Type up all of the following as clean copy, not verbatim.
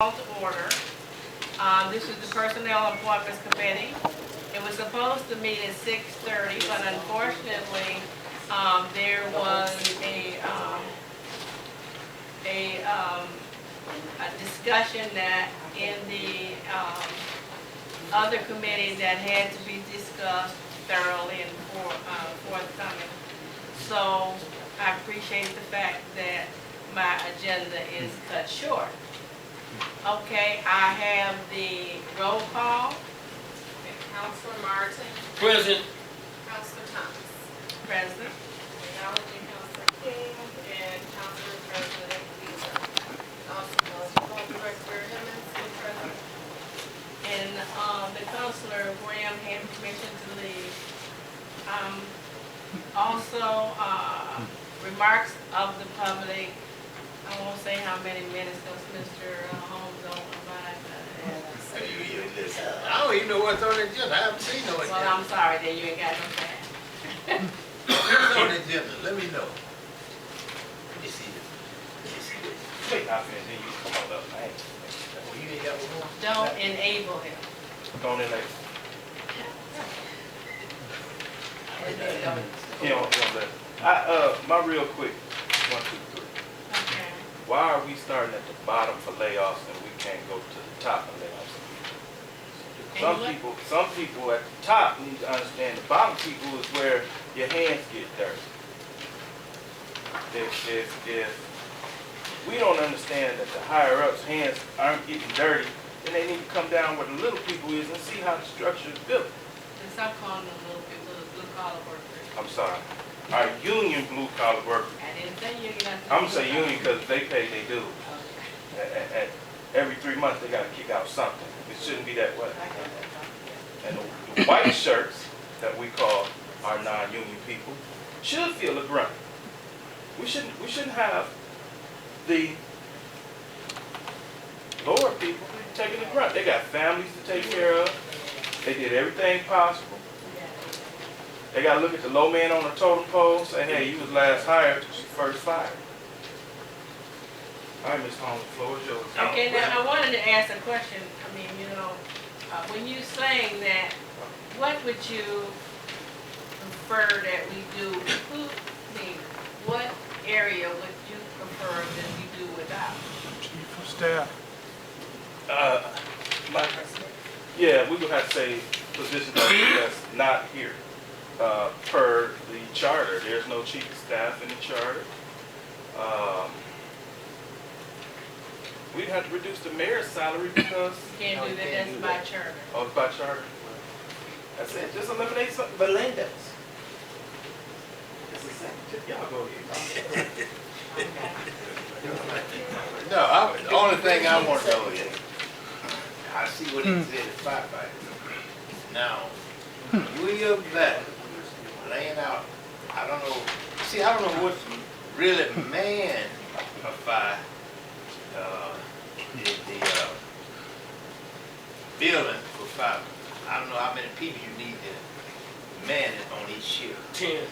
Call to order. This is the Personnel Appointments Committee. It was supposed to meet at 6:30, but unfortunately, there was a discussion that in the other committee that had to be discussed thoroughly and forthcoming. So I appreciate the fact that my agenda is cut short. Okay, I have the roll call. Councilor Martin. Present. Councilor Thomas. President. Acknowledging Councilor King and Councilor President Weaver. Also, Director Hemmings is present. And the Councilor Graham had permission to leave. Also, remarks of the public. I won't say how many minutes because Mr. Holmes don't provide that. I don't even know what's on the agenda. I haven't seen no agenda. Well, I'm sorry that you ain't got no time. What's on the agenda? Let me know. Let me see this. Let me see this. Wait, I then you come on up. I ain't. Oh, you ain't got one more? Don't enable him. Going in like, you know, my real quick, 1, 2, 3. Okay. Why are we starting at the bottom for layoffs and we can't go to the top of layoffs? Some people at the top need to understand the bottom people is where your hands get dirty. If we don't understand that the higher ups' hands aren't getting dirty, then they need to come down where the little people is and see how the structure is built. And stop calling them little people, blue collar workers. I'm sorry. Our union blue collar workers. I didn't say union. I'm gonna say union because they pay their dues. Okay. And every 3 months they gotta kick out something. It shouldn't be that way. I got that. And the white shirts that we call our non-union people should feel the brunt. We shouldn't have the lower people taking the brunt. They got families to take care of. They did everything possible. They got to look at the low man on the totem pole and say, hey, you was last hired, first fired. All right, Ms. Holmes, the floor is yours. Okay, now I wanted to ask a question. I mean, you know, when you saying that, what would you prefer that we do? What area would you prefer that we do without? Chief of Staff. Yeah, we would have to say positions that's not here. Per the charter, there's no chief of staff in the charter. We'd have to reduce the mayor's salary because You can't do that, that's by charter. oh, it's by charter. That's it. Just eliminate some. Belinda's. Y'all go ahead. No, the only thing I want to know is, I see what he said is firefighters. Now, we up there laying out, I don't know what's really man a fire, the building for fire. I don't know how many people you need to man it on each shift. 10.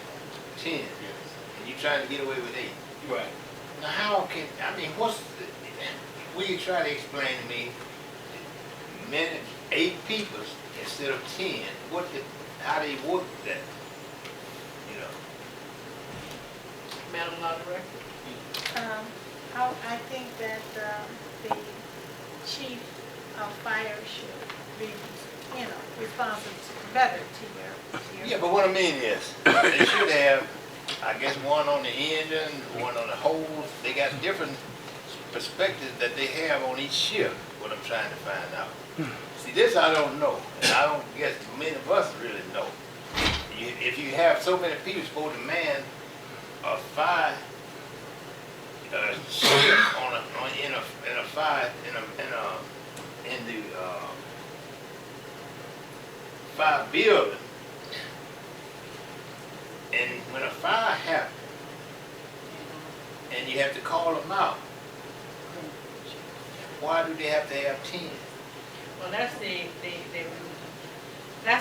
10. And you trying to get away with 8. Right. Now how can, will you try to explain to me, manage 8 people instead of 10, how they work that, you know? Madam Law Director? I think that the chief of fire should be, responsible better to your. Yeah, but what I mean is, they should have, I guess, one on the engine, one on the hose. They got different perspectives that they have on each shift, what I'm trying to find out. See, this I don't know, and I don't guess many of us really know. If you have so many people supposed to man a fire shift in the fire building, and when a fire happens, and you have to call them out, why do they have to have 10? Well, that's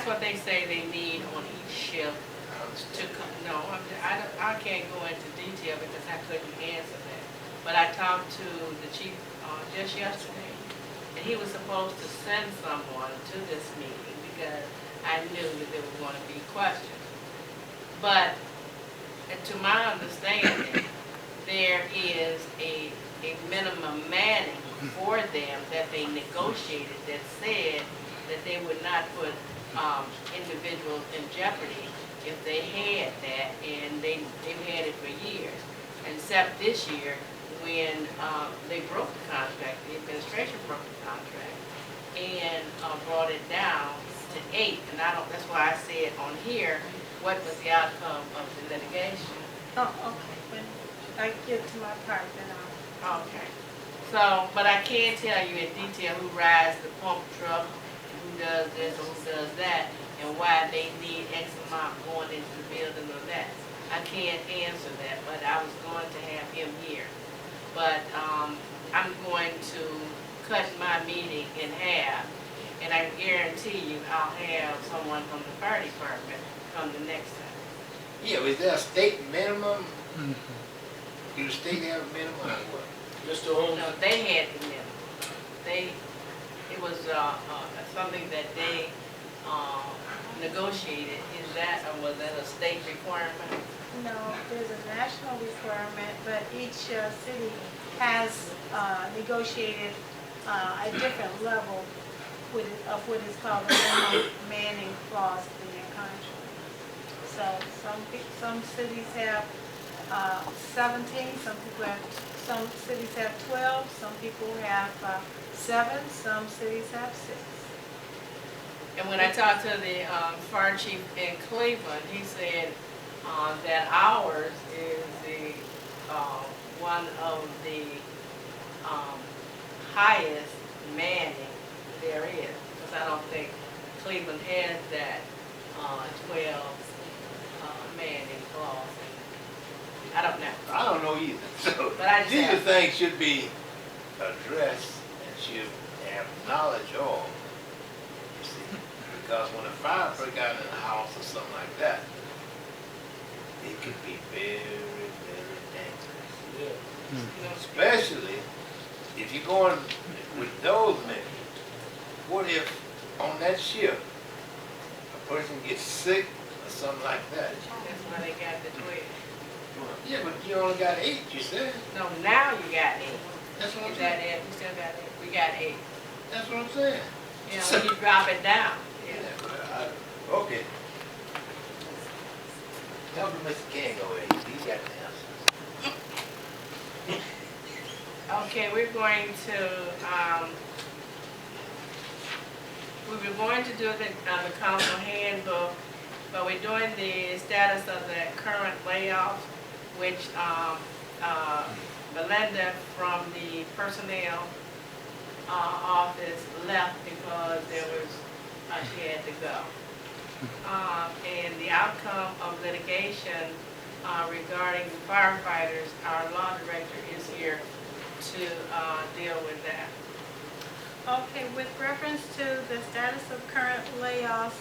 what they say they need on each shift to come. No, I can't go into detail because I couldn't answer that. But I talked to the chief just yesterday, he was supposed to send someone to this meeting because I knew that there were going to be questions. But to my understanding, there is a minimum manning for them that they negotiated that said that they would not put individuals in jeopardy if they had that, and they've had it for years. Except this year when they broke the contract, the administration broke the contract and brought it down to 8. And that's why I said on here, what was the outcome of the litigation? Oh, okay, when I get to my part, then I'll. Okay. So, but I can't tell you in detail who rides the pump truck, who does this or who does that, and why they need X amount going into the building or that. I can't answer that, but I was going to have him here. But I'm going to cut my meeting in half, and I guarantee you I'll have someone from the fire department come the next time. Yeah, is there a state minimum? Do the state have a minimum or what? Mr. Holmes? No, they had the minimum. It was something that they negotiated. Is that, or was that a state requirement? No, there's a national requirement, but each city has negotiated a different level of what is called the minimum manning clause in their contract. So some cities have 17, some cities have 12, some people have 7, some cities have 6. And when I talked to the fire chief in Cleveland, he said that ours is the one of the highest manning there is. Because I don't think Cleveland has that 12 manning clause. I don't know. I don't know either. So But I just these are have- things should be addressed and should have knowledge of. You see, because when a fire breaks out in a house or something like that, it can be very, very dangerous. Yeah. You know, Especially if you're going with those men. What if on that ship a person gets sick or something like that? that's why they got the 12. Yeah, but you only got 8, you said. No, now you got 8. That's what I'm Is that saying. it? We still got 8. We got 8. That's what I'm saying. You know, when you drop it down. Yeah, Yeah. but okay. Tell me Mr. King over here, he got the answer. Okay, we're going to, we were going to do the council handbook, but we're doing the status of the current layoffs, which Melinda from the personnel office left because there was, she had to go. And the outcome of litigation regarding the firefighters, our law director is here to deal with that. Okay, with reference to the status of current layoffs,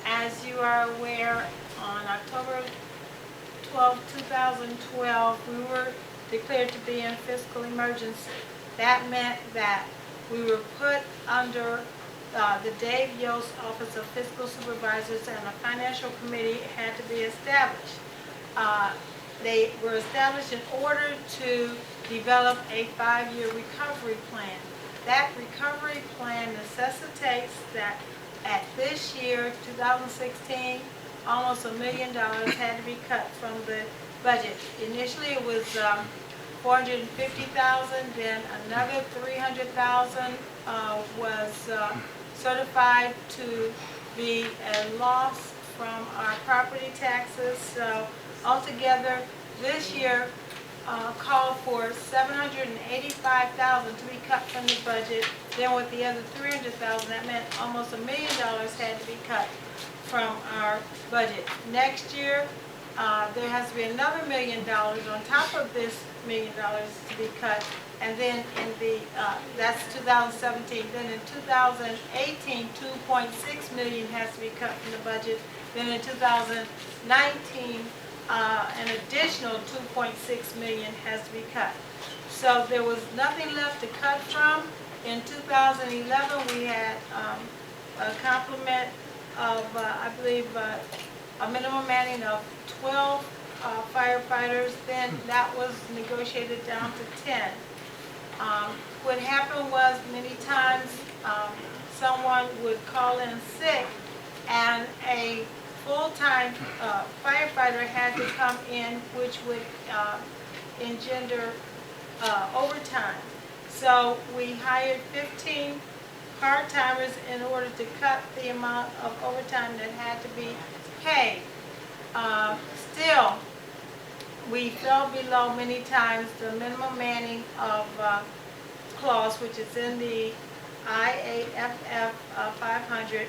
as you are aware, on October 12, 2012, we were declared to be in fiscal emergency. That meant that we were put under the Dave Yost Office of Fiscal Supervisors, and a financial committee had to be established. They were established in order to develop a 5-year recovery plan. That recovery plan necessitates that at this year, 2016, almost $1 million had to be cut from the budget. Initially, it was $450,000, then another $300,000 was certified to be a loss from our property taxes. So altogether, this year called for $785,000 to be cut from the budget. Then with the other $300,000, that meant almost $1 million had to be cut from our budget. Next year, there has to be another $1 million on top of this $1 million to be cut. And then in the, that's 2017. Then in 2018, $2.6 million has to be cut from the budget. Then in 2019, an additional $2.6 million has to be cut. So there was nothing left to cut from, In 2011, we had a complement of, I believe, a minimum manning of 12 firefighters. Then that was negotiated down to 10. What happened was many times someone would call in sick and a full-time firefighter had to come in, which would engender overtime. So we hired 15 part-timers in order to cut the amount of overtime that had to be paid. Still, we fell below many times the minimum manning of clause, which is in the IAFF 500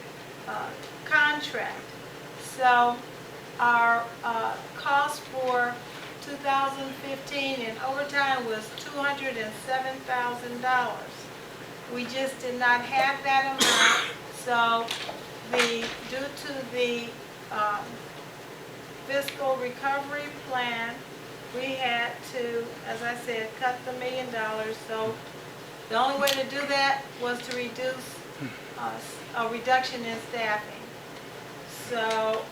contract. So our cost for 2015 in overtime was $207,000. We just did not have that amount, so due to the fiscal recovery plan, we had to, as I said, cut the $1 million. So the only way to do that was to reduce a reduction in staffing. So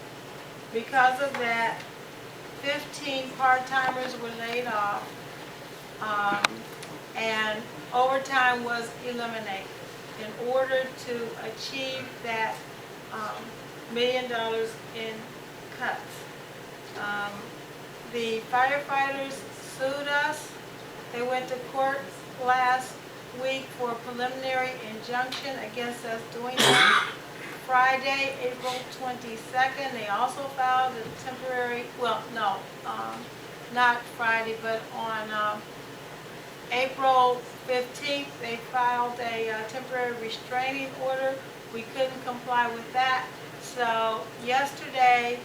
because of that, 15 part-timers were laid off, and overtime was eliminated in order to achieve that $1 million in cuts. The firefighters sued us. They went to court last week for a preliminary injunction against us doing that. Friday, April 22nd, they also filed a temporary, well, no, not Friday, but on April 15th, they filed a temporary restraining order. We couldn't comply with that. So yesterday,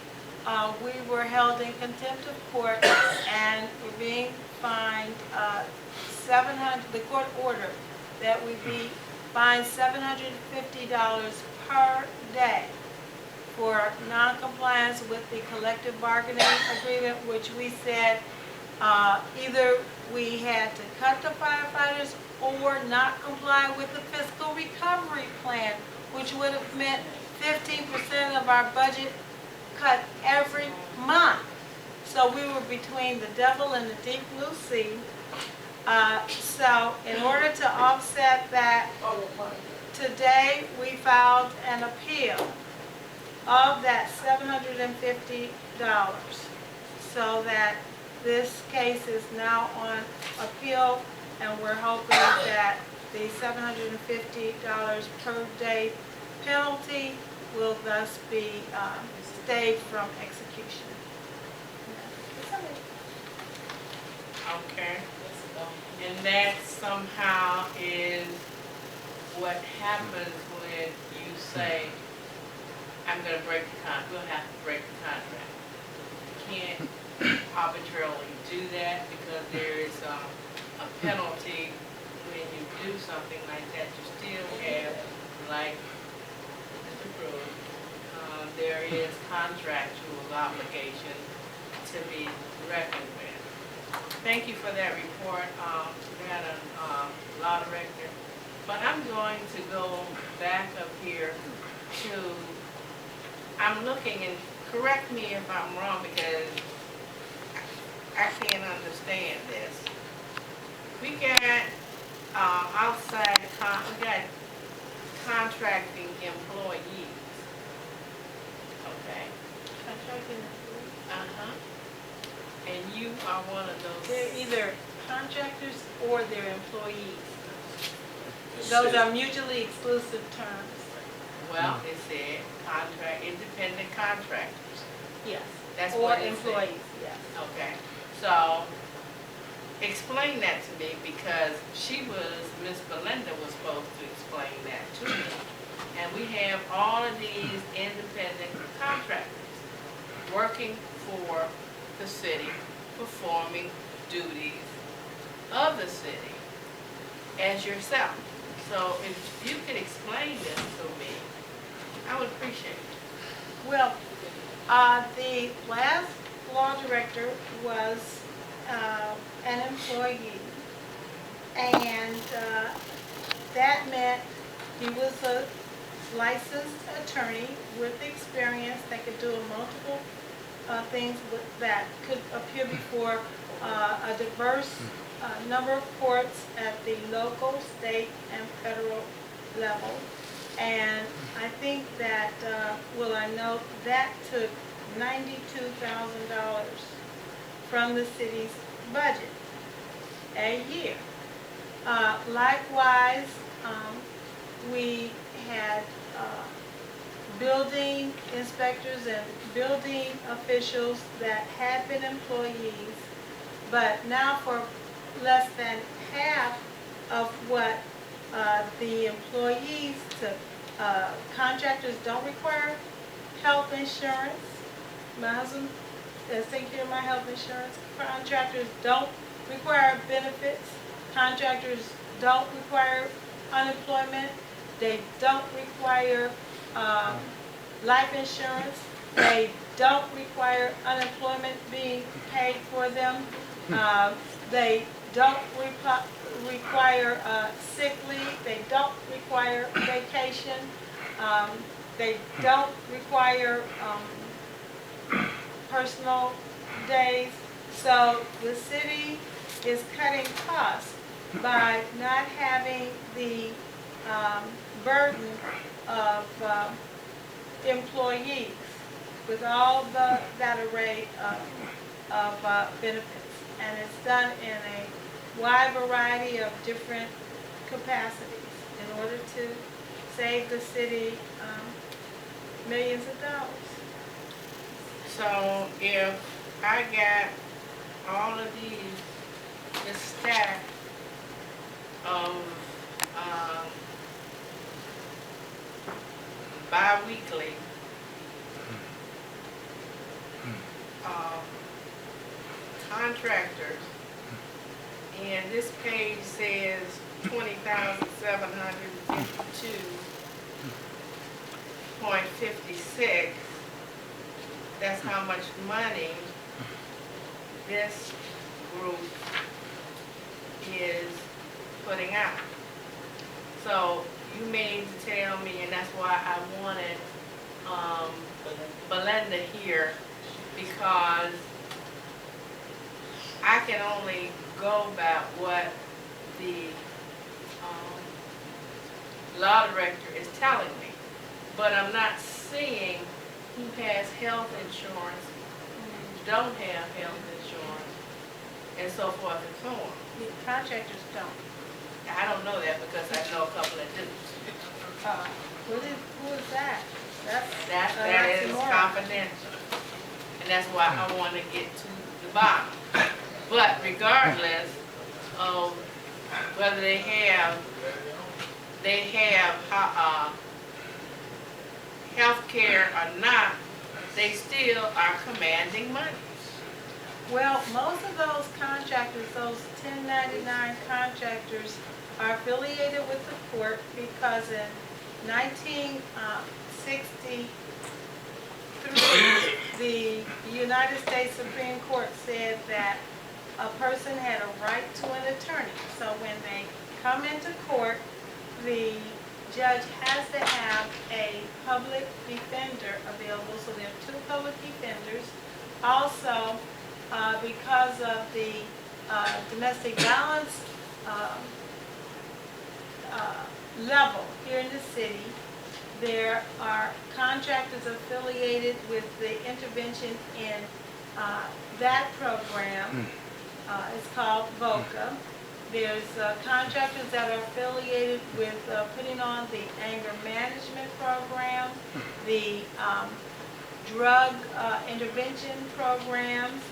we were held in contempt of court and we're being fined the court ordered that we be fined $750 per day for non-compliance with the collective bargaining agreement, which we said either we had to cut the firefighters or not comply with the fiscal recovery plan, which would have meant 15% of our budget cut every month. So we were between the devil and the deep blue sea. So in order to offset that, today we filed an appeal of that $750, so that this case is now on appeal, and we're hoping that the $750 per day penalty will thus be stayed from execution. Okay. And that somehow is what happens when you say, I'm going to break the contract. We'll have to break the contract. You can't arbitrarily do that because there is a penalty when you do something like that. You still have, like Mr. Pruitt, there is contractual obligation to be reckoned with. Thank you for that report, Madam Law Director. But I'm going to go back up here to, I'm looking, and correct me if I'm wrong because I can't understand this. We got outside, we got contracting employees. Okay. Contracting employees. Uh-huh. And you are one of those. They're either contractors or they're employees. Those are mutually exclusive terms. Well, it said independent contractors. Yes. That's or what it employees, yes. said. Okay. So, explain that to me because Miss Belinda was supposed to explain that to me. And we have all of these independent contractors working for the city, performing duties of the city as yourself. So if you could explain this to me, I would appreciate it. Well, the last law director was an employee, and that meant he was a licensed attorney with experience that could do multiple things that could appear before a diverse number of courts at the local, state, and federal level. And I think that, well, I know that took $92,000 from the city's budget a year. Likewise, we had building inspectors and building officials that had been employees, but now for less than half of what the employees took. Contractors don't require health insurance. My husband is taking care of my health insurance. Contractors don't require benefits. Contractors don't require unemployment. They don't require life insurance. They don't require unemployment being paid for them. They don't require sick leave. They don't require vacation. They don't require personal days. So the city is cutting costs by not having the burden of employees with all that array of benefits. And it's done in a wide variety of different capacities in order to save the city millions of dollars. So if I got all of this stack of bi-weekly contractors, and this page says 20,752.56. That's how much money this group is putting out. So you mean to tell me, and that's why I wanted Belinda here, because I can only go by what the law director is telling me, but I'm not seeing who has health insurance, who don't have health insurance, and so forth and so on. The contractors don't. I don't know that because I know a couple that do. Who is that? That is confidential, and that's why I want to get to the bottom. But regardless of whether they have health care or not, they still are commanding money. Well, most of those contractors, those 1099 contractors, are affiliated with the court because in 1963, the United States Supreme Court said that a person had a right to an attorney. So when they come into court, the judge has to have a public defender available. So there are two public defenders. Also, because of the domestic violence level here in the city, there are contractors affiliated with the intervention in that program. It's called VOCA. There's contractors that are affiliated with putting on the anger management program, the drug intervention programs,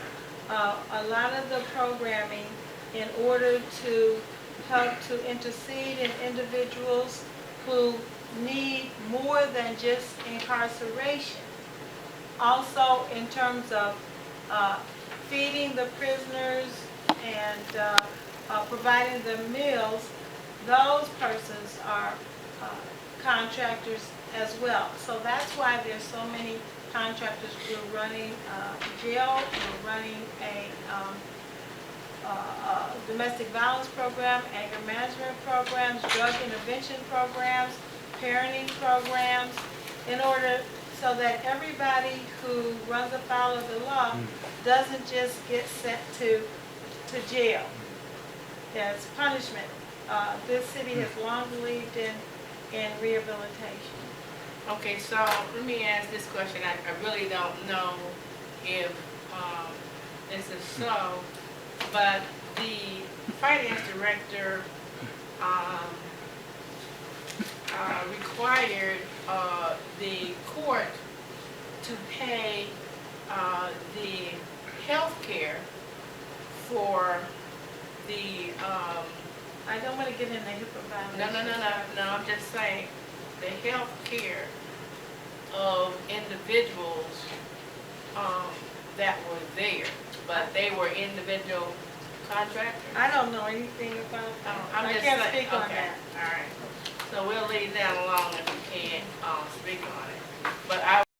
a lot of the programming in order to help to intercede in individuals who need more than just incarceration. Also in terms of feeding the prisoners and providing them meals, those persons are contractors as well. So that's why there's so many contractors. We're running jail, we're running a domestic violence program, anger management programs, drug intervention programs, parenting programs, in order so that everybody who runs afoul of the law doesn't just get sent to jail. As punishment. This city has long believed in rehabilitation. Okay, so let me ask this question. I really don't know if this is so, but the finance director required the court to pay the health care for the, I don't want to get into HIPAA violations. no, I'm just saying, the health care of individuals that were there, but they were individual contractors. I don't know anything about that. I'm I just can't saying, speak on okay, that. all right. So we'll leave that alone if we can.